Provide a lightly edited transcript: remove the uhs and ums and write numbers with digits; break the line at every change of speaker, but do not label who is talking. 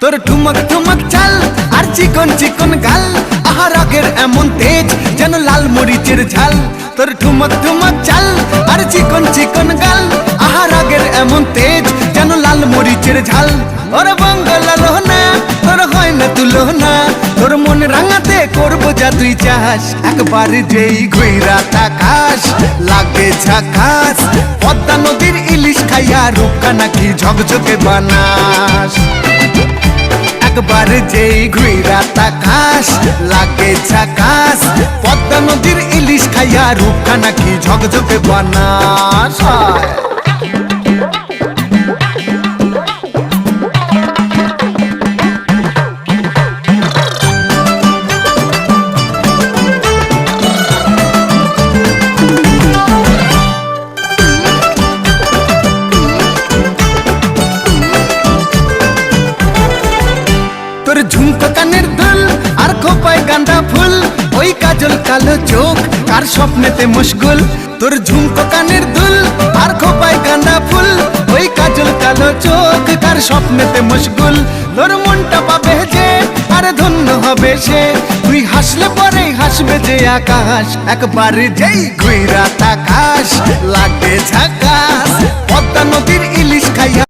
তোর ঠুমক ঠুমক চাল আর চিকন চিকন গাল, আহা রাগের এমন তেজ যেন লাল মরিচের ঝাল। তোর ঠুমক ঠুমক চাল আর চিকন চিকন গাল, আহা রাগের এমন তেজ যেন লাল মরিচের ঝাল। ওরে বঙ্গলা লোহনা তোর হয় না তুলনা, তোর মন রাঙাতে করবো যা তুই চাস। একবার যেই ঘুইরা তাকাস লাগে ঝাকাস, পদ্মা নদীর ইলিশ খাইয়া রূপকা নাকি ঝকঝকে বানাস। একবার যেই ঘুইরা তাকাস লাগে ঝাকাস, পদ্মা নদীর ইলিশ খাইয়া রূপকা নাকি ঝকঝকে বানাস। তোর ঝুমকো কানের দুল আর খোপায় গাঁদা ফুল, ওই কাজল কালো চোখ কার স্বপ্নেতে মশগুল। তোর ঝুমকো কানের দুল আর খোপায় গাঁদা ফুল, ওই কাজল কালো চোখ কার স্বপ্নেতে মশগুল। তোর মনটা পাবে যে আর ধন্য হবে সে, তুই হাসলে পরেই হাসবে যে আকাশ। একবার যেই ঘুইরা তাকাস লাগে ঝাকাস, পদ্মা নদীর ইলিশ খাইয়া